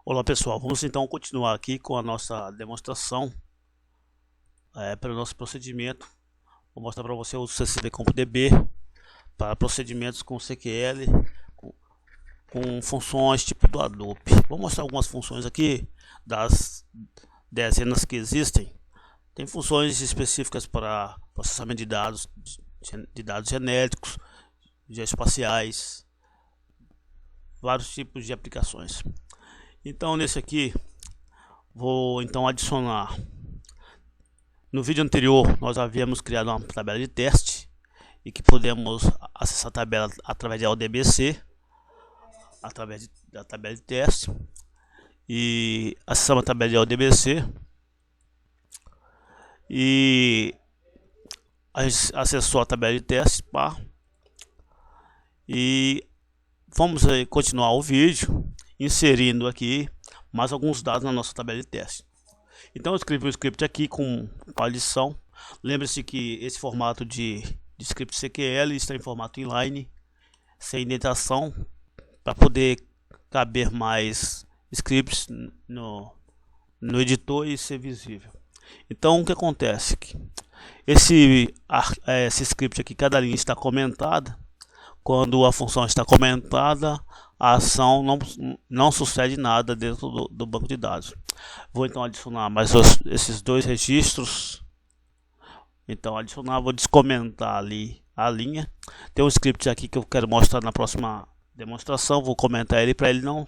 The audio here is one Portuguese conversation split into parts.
Olá pessoal, vamos então continuar aqui com a nossa demonstração pelo nosso procedimento. Vou mostrar para você o CCD-CompDB para procedimentos com CQL, com funções tipo do Hadoop. Vou mostrar algumas funções aqui das dezenas que existem. Tem funções específicas para processamento de dados genéticos, geoespaciais, vários tipos de aplicações. Então nesse aqui vou então adicionar. No vídeo anterior nós havíamos criado uma tabela de teste e que podemos acessar a tabela através de ODBC, através da tabela de teste, e acessamos a tabela de ODBC e a gente acessou a tabela de teste, e vamos aí continuar o vídeo inserindo aqui mais alguns dados na nossa tabela de teste. Então eu escrevi o script aqui com a lição. Lembre-se que esse formato de script CQL está em formato inline, sem indentação, para poder caber mais scripts no editor e ser visível. Então o que acontece? Esse script aqui, cada linha está comentada. Quando a função está comentada, a ação não sucede nada dentro do banco de dados. Vou então adicionar mais esses dois registros. Então adicionar, vou descomentar ali a linha. Tem um script aqui que eu quero mostrar na próxima demonstração. Vou comentar ele para ele não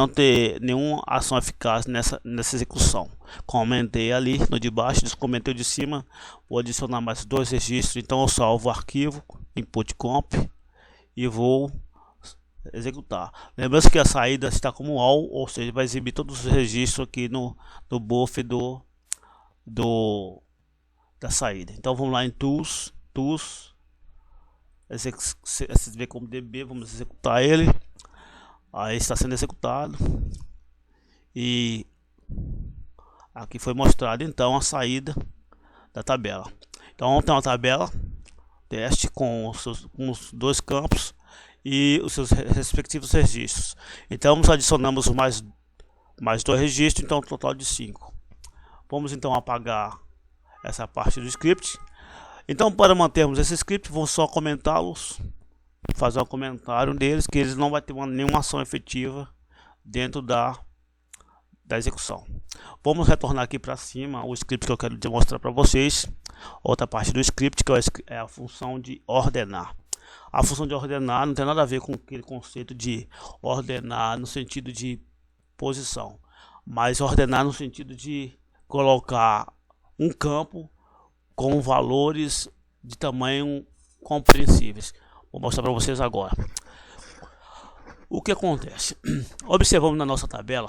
ter nenhuma ação eficaz nessa execução. Comentei ali no de baixo, descomentei o de cima. Vou adicionar mais dois registros. Então eu salvo o arquivo input comp e vou executar. Lembrando que a saída está como all, ou seja, vai exibir todos os registros aqui no buffer da saída. Então vamos lá em tools, CCD-CompDB, vamos executar ele. Aí está sendo executado e aqui foi mostrado então a saída da tabela. Então tem uma tabela teste com os dois campos e os seus respectivos registros. Então adicionamos mais dois registros, então um total de 5. Vamos então apagar essa parte do script. Então para mantermos esse script, vou só comentá-los, fazer um comentário deles, que eles não vai ter nenhuma ação efetiva dentro da execução. Vamos retornar aqui para cima o script que eu quero demonstrar para vocês. Outra parte do script que é a função de ordenar. A função de ordenar não tem nada a ver com aquele conceito de ordenar no sentido de posição, mas ordenar no sentido de colocar um campo com valores de tamanho compreensíveis. Vou mostrar para vocês agora. O que acontece? Observamos na nossa tabela,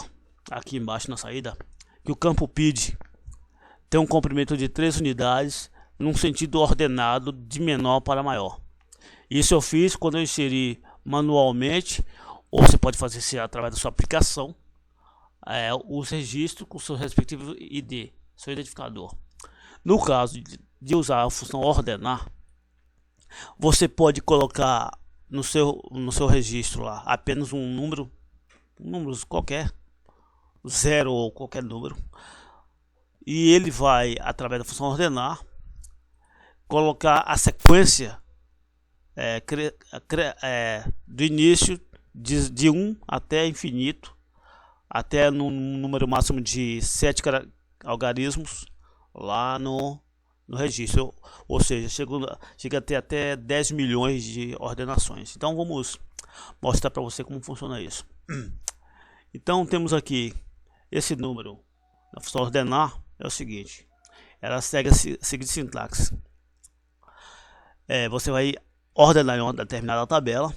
aqui embaixo na saída, que o campo PID tem um comprimento de 3 unidades num sentido ordenado de menor para maior. Isso eu fiz quando eu inseri manualmente, ou você pode fazer isso através da sua aplicação, os registros com seu respectivo ID, seu identificador. No caso de usar a função ordenar, você pode colocar no seu registro lá apenas um número qualquer, 0 ou qualquer número, e ele vai, através da função ordenar, colocar a sequência do início de 1 até infinito, até no número máximo de 7 algarismos lá no registro, ou seja, chega a ter até 10 milhões de ordenações. Então vamos mostrar para você como funciona isso. Então temos aqui esse número na função ordenar, é o seguinte, ela segue a seguinte sintaxe. Você vai ordenar em uma determinada tabela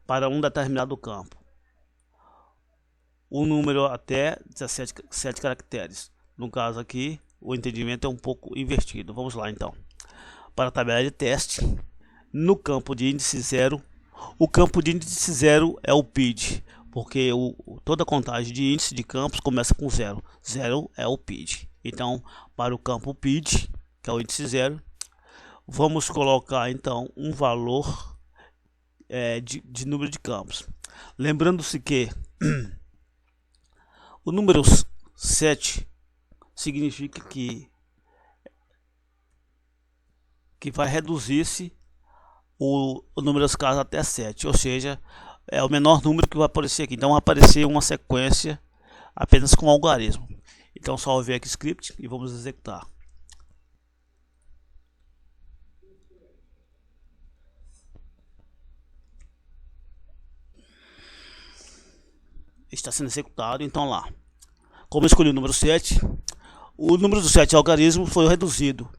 para um determinado campo, o número até 17 caracteres. No caso aqui o entendimento é um pouco invertido. Vamos lá então para a tabela de teste. No campo de índice 0, o campo de índice 0 é o PID, porque toda contagem de índice de campos começa com 0. 0 é o PID. Então, para o campo PID, que é o índice 0, vamos colocar então um valor de número de campos. Lembrando-se que O número 7 significa que vai reduzir-se o número das casas até 7, ou seja, é o menor número que vai aparecer aqui. Então vai aparecer uma sequência apenas com algarismo. Então salve aqui o script e vamos executar. Está sendo executado, então lá. Como eu escolhi o número 7, o número do 7 algarismo foi reduzido.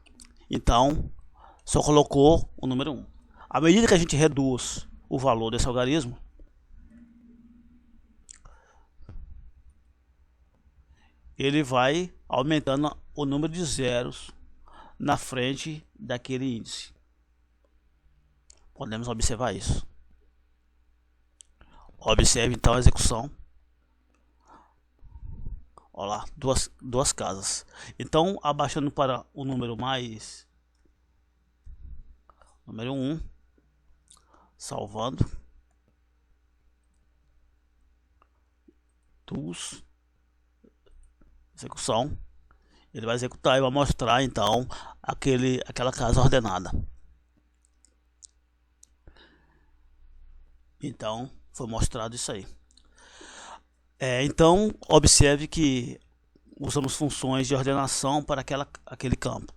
Então, só colocou o número 1. À medida que a gente reduz o valor desse algarismo, ele vai aumentando o número de zeros na frente daquele índice. Podemos observar isso. Observe então a execução. Olha lá, duas casas. Então, abaixando para o número mais... número 1. Salvando. Tools. Execução. Ele vai executar e vai mostrar então aquela casa ordenada. Então, foi mostrado isso aí. Então, observe que usamos funções de ordenação para aquele campo.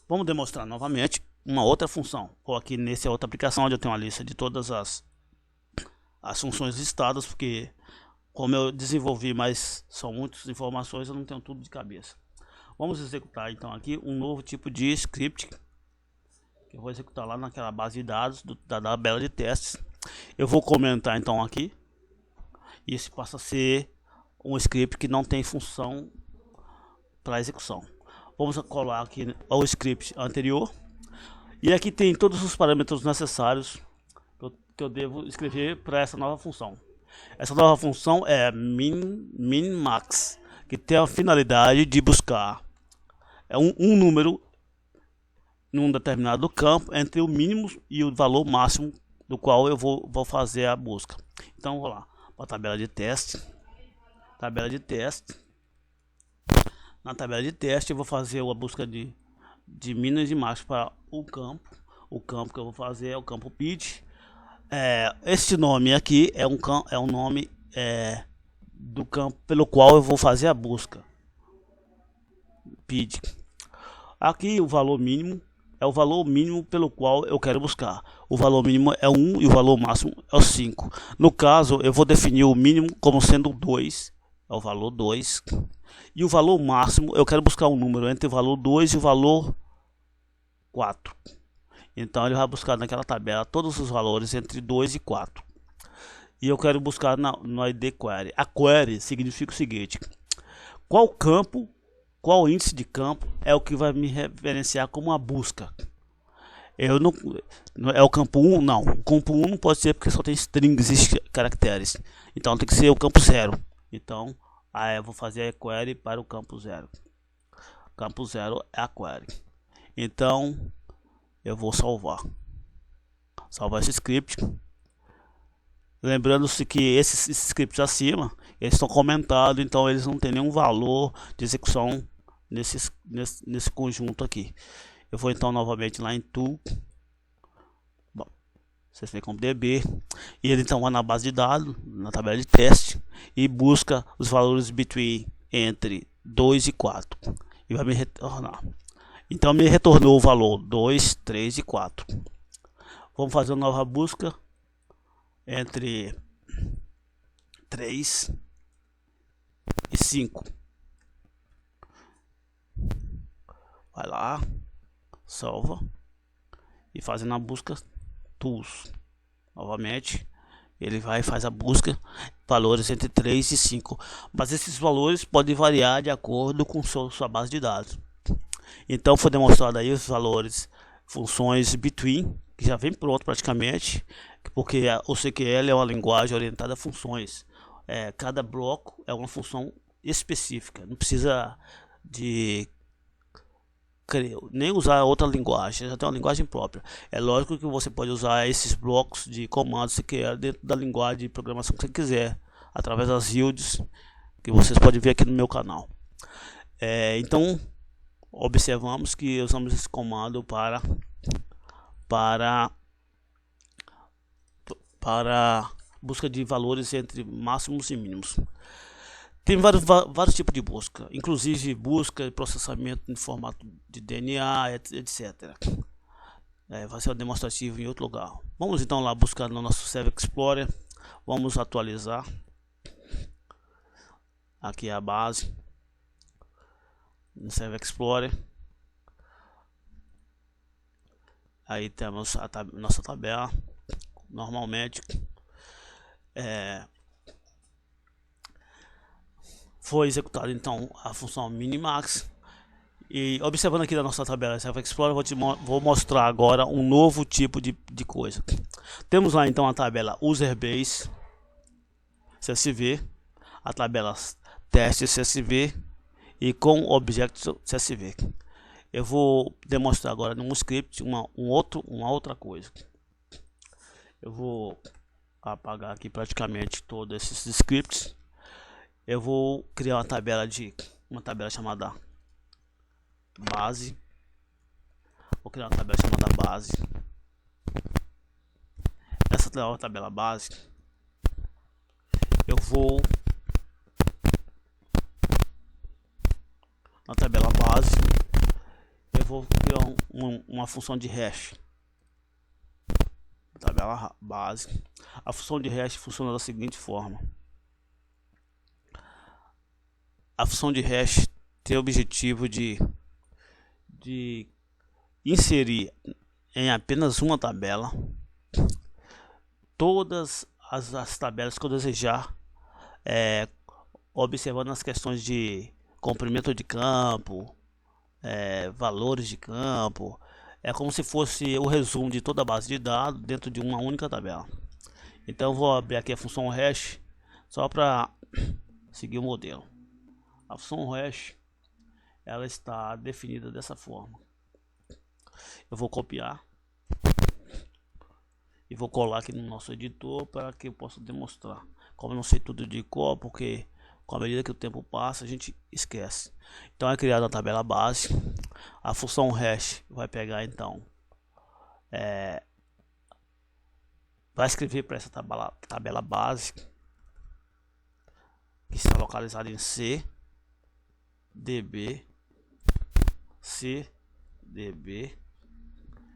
Vamos demonstrar novamente uma outra função. Ou aqui nessa outra aplicação, onde eu tenho uma lista de todas as funções listadas, porque como eu desenvolvi, mas são muitas informações, eu não tenho tudo de cabeça. Vamos executar então aqui um novo tipo de script, que eu vou executar lá naquela base de dados da tabela de testes. Eu vou comentar então aqui. Isso passa a ser um script que não tem função para execução. Vamos colar aqui ao script anterior. E aqui tem todos os parâmetros necessários que eu devo escrever para essa nova função. Essa nova função é min-max, que tem a finalidade de buscar um número num determinado campo entre o mínimo e o valor máximo do qual eu vou fazer a busca. Então vou lá para a tabela de teste. Na tabela de teste eu vou fazer a busca de mínimo e máximo para o campo. O campo que eu vou fazer é o campo PID. Este nome aqui é um nome do campo pelo qual eu vou fazer a busca. PID. Aqui o valor mínimo é o valor mínimo pelo qual eu quero buscar. O valor mínimo é 1 e o valor máximo é o 5. No caso, eu vou definir o mínimo como sendo 2, é o valor 2. E o valor máximo, eu quero buscar um número entre o valor 2 e o valor 4. Então ele vai buscar naquela tabela todos os valores entre 2 e 4. E eu quero buscar no ID Query. A query significa o seguinte: qual índice de campo é o que vai me referenciar como uma busca? Eu não é o campo 1? Não, o campo 1 não pode ser porque só tem strings e caracteres. Então tem que ser o campo 0. Então eu vou fazer a query para o campo 0. Campo 0 é a query. Então eu vou salvar esse script. Lembrando-se que esses scripts acima, eles estão comentados, então eles não têm nenhum valor de execução nesse conjunto aqui. Eu vou então novamente lá em Tool, vocês veem como DB, e ele então vai na base de dados, na tabela de teste, e busca os valores entre 2 e 4, e vai me retornar. Então me retornou o valor 2, 3 e 4. Vamos fazer uma nova busca entre 3 e 5. Vai lá, salva e fazendo a busca Tools. Novamente, ele vai e faz a busca valores entre 3 e 5. Mas esses valores podem variar de acordo com sua base de dados. Então foi demonstrado aí os valores, funções between, que já vem pronto praticamente, porque o CQL é uma linguagem orientada a funções. Cada bloco é uma função específica, não precisa nem usar outra linguagem, já tem uma linguagem própria. É lógico que você pode usar esses blocos de comandos CQL dentro da linguagem de programação que você quiser, através das yields que vocês podem ver aqui no meu canal. Então observamos que usamos esse comando para busca de valores entre máximos e mínimos. Tem vários tipos de busca, inclusive busca e processamento em formato de DNA, etc. Vai ser um demonstrativo em outro lugar. Vamos então lá buscar no nosso Server Explorer. Vamos atualizar. Aqui é a base no Server Explorer. Aí temos a nossa tabela. Normalmente foi executada então a função minimax. E observando aqui na nossa tabela Server Explorer, vou mostrar agora um novo tipo de coisa. Temos lá então a tabela UserBase CSV, a tabela Teste CSV e com Object CSV. Eu vou demonstrar agora num script uma outra coisa. Eu vou apagar aqui praticamente todos esses scripts. Eu vou criar uma tabela chamada base. Vou criar uma tabela chamada base. Essa tabela base, eu vou na tabela base, eu vou criar uma função de hash. Tabela base. A função de hash funciona da seguinte forma. A função de hash tem o objetivo de inserir em apenas uma tabela todas as tabelas que eu desejar, observando as questões de comprimento de campo, valores de campo. É como se fosse o resumo de toda a base de dados dentro de uma única tabela. Então eu vou abrir aqui a função hash só para seguir o modelo. A função hash, ela está definida dessa forma. Eu vou copiar e vou colar aqui no nosso editor para que eu possa demonstrar. Como eu não sei tudo de cor, porque com a medida que o tempo passa a gente esquece. Então é criada a tabela base. A função hash vai pegar então, vai escrever para essa tabela base, que está localizada em CDB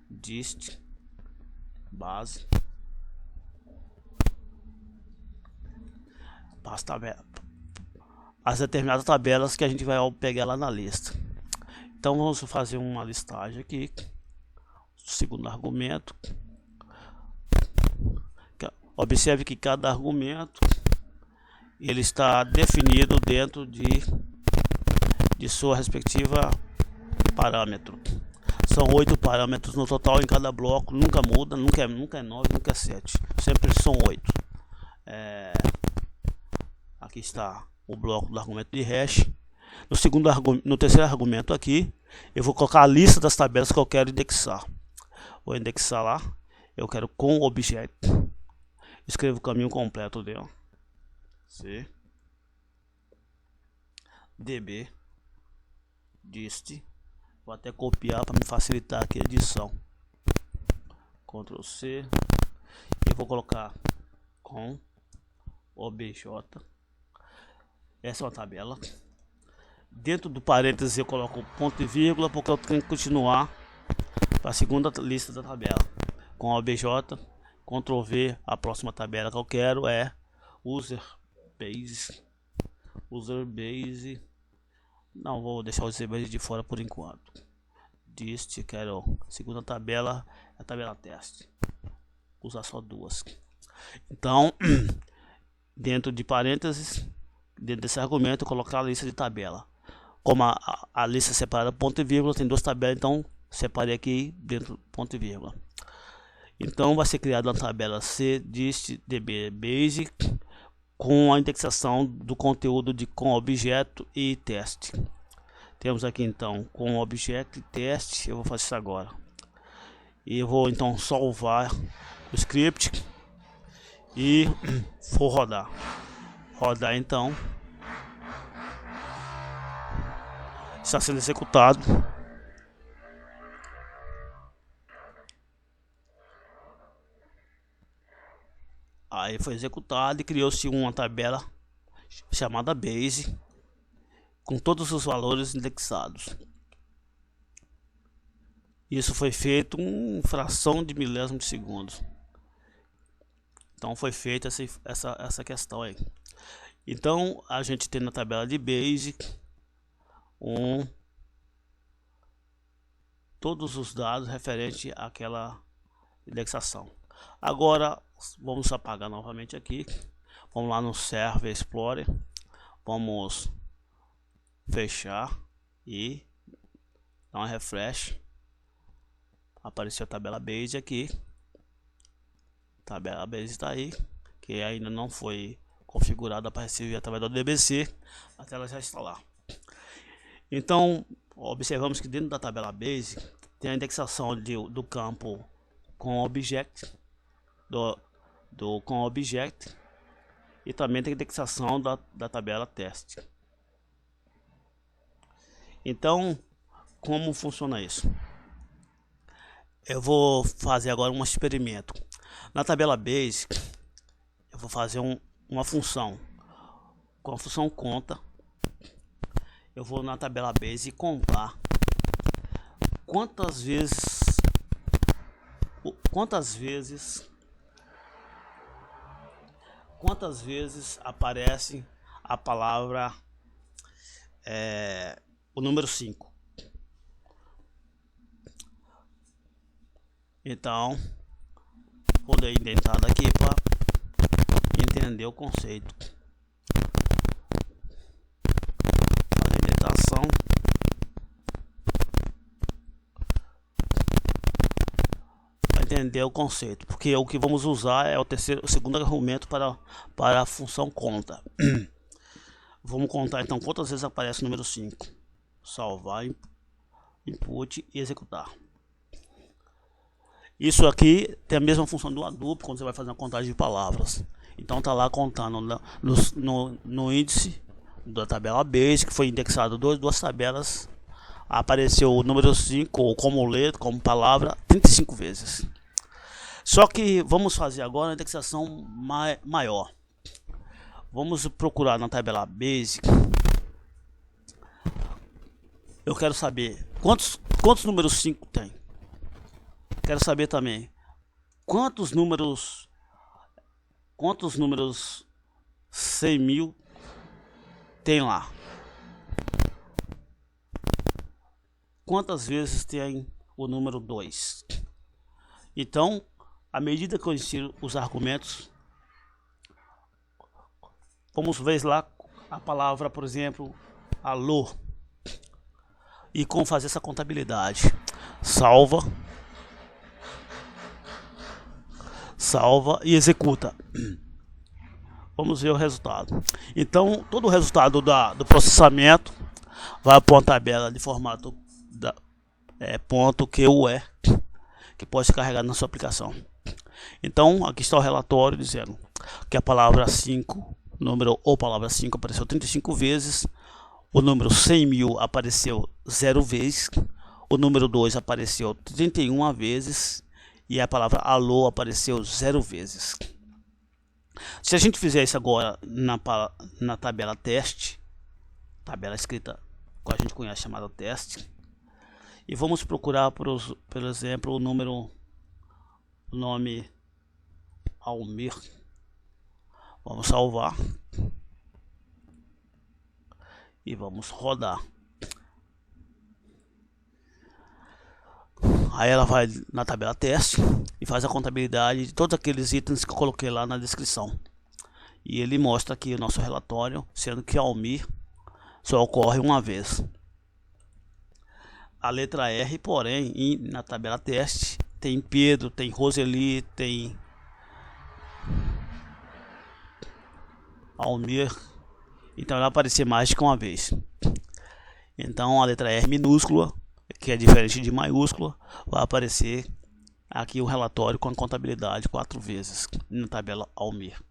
dist base as determinadas tabelas que a gente vai pegar lá na lista. Então vamos fazer uma listagem aqui. Segundo argumento, observe que cada argumento ele está definido dentro de sua respectiva parâmetro. São 8 parâmetros no total em cada bloco, nunca muda, nunca é 9, nunca é 7, sempre são 8. Aqui está o bloco do argumento de hash. No terceiro argumento aqui, eu vou colocar a lista das tabelas que eu quero indexar. Vou indexar lá, eu quero com objeto. Escrevo o caminho completo dele. CDB dist. Vou até copiar para me facilitar aqui a edição. Ctrl C. E vou colocar com obj. Essa é uma tabela. Dentro do parênteses eu coloco ponto e vírgula, porque eu tenho que continuar para a segunda lista da tabela. Com obj, Ctrl V, a próxima tabela que eu quero é UserBase. Não, vou deixar o UserBase de fora por enquanto. Dist, quero segunda tabela, a tabela teste. Usar só duas. Então, dentro de parênteses, dentro desse argumento, colocar a lista de tabela. Como a lista é separada ponto e vírgula, tem duas tabelas, então separei aqui dentro ponto e vírgula. Então vai ser criada uma tabela CDistDBBase com a indexação do conteúdo com objeto e teste. Temos aqui então com objeto e teste. Eu vou fazer isso agora. E eu vou então salvar o script e vou rodar. rodar então. Está sendo executado. Aí foi executado e criou-se uma tabela chamada Base com todos os valores indexados. Isso foi feito em fração de milésimo de segundos. Então foi feita essa questão aí. Então a gente tem na tabela de Base todos os dados referentes àquela indexação. Agora vamos apagar novamente aqui. Vamos lá no Server Explorer. Vamos fechar e dar um refresh. Apareceu a tabela Base aqui. Tabela Base está aí, que ainda não foi configurada para receber através do DBC. A tela já está lá. Então observamos que dentro da tabela Base tem a indexação do campo com object, com object, e também tem a indexação da tabela teste. Então, como funciona isso? Eu vou fazer agora um experimento. Na tabela Base, eu vou fazer uma função. Com a função conta, eu vou na tabela Base e contar quantas vezes aparece a palavra o número 5. Então vou dar indentada aqui para entender o conceito. A indentação para entender o conceito, porque o que vamos usar é o segundo argumento para a função conta. Vamos contar então quantas vezes aparece o número 5. Salvar, input e executar. Isso aqui tem a mesma função do Hadoop quando você vai fazer uma contagem de palavras. Então tá lá contando no índice da tabela Base, que foi indexado duas tabelas, apareceu o número 5 como letra, como palavra, 35 vezes. Só que vamos fazer agora a indexação maior. Vamos procurar na tabela Base. Eu quero saber quantos números 5 tem. Quero saber também quantos números 100.000 tem lá. Quantas vezes tem o número 2? Então, à medida que eu insiro os argumentos, vamos ver lá a palavra, por exemplo, alô. E como fazer essa contabilidade? Salva e executa. Vamos ver o resultado. Então todo o resultado do processamento vai para uma tabela de formato .que que pode ser carregado na sua aplicação. Então aqui está o relatório dizendo que a palavra 5, número ou palavra 5 apareceu 35 vezes, o número 100.000 apareceu 0 vezes, o número 2 apareceu 31 vezes e a palavra alô apareceu 0 vezes. Se a gente fizer isso agora na tabela teste, tabela escrita que a gente conhece chamada teste, e vamos procurar por exemplo o nome Almir. Vamos salvar e vamos rodar. Aí ela vai na tabela teste e faz a contabilidade de todos aqueles itens que eu coloquei lá na descrição. E ele mostra aqui o nosso relatório, sendo que Almir só ocorre uma vez. A letra R, porém, na tabela teste, tem Pedro, tem Roseli, tem Almir. Então ela vai aparecer mais de uma vez. Então a letra R minúscula, que é diferente de maiúscula, vai aparecer aqui o relatório com a contabilidade 4 vezes na tabela Almir.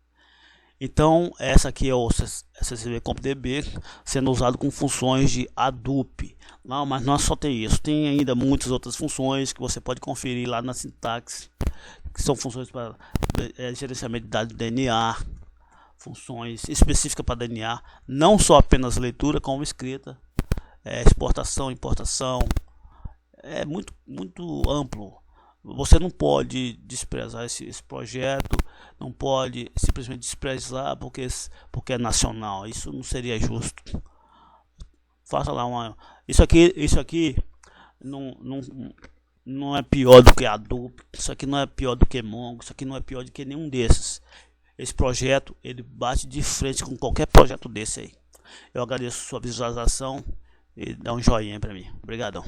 Então essa aqui é o CSV CompDB sendo usado com funções de Hadoop. Não, mas não só tem isso, tem ainda muitas outras funções que você pode conferir lá na sintaxe, que são funções para gerenciamento de dados de DNA, funções específicas para DNA, não só apenas leitura, como escrita, exportação, importação, é muito amplo. Você não pode desprezar esse projeto, não pode simplesmente desprezar porque é nacional. Isso não seria justo. Faça lá uma. Isso aqui não é pior do que Hadoop. Isso aqui não é pior do que Mongo. Isso aqui não é pior do que nenhum desses. Esse projeto ele bate de frente com qualquer projeto desse aí. Eu agradeço sua visualização e dá um joinha para mim. Obrigadão.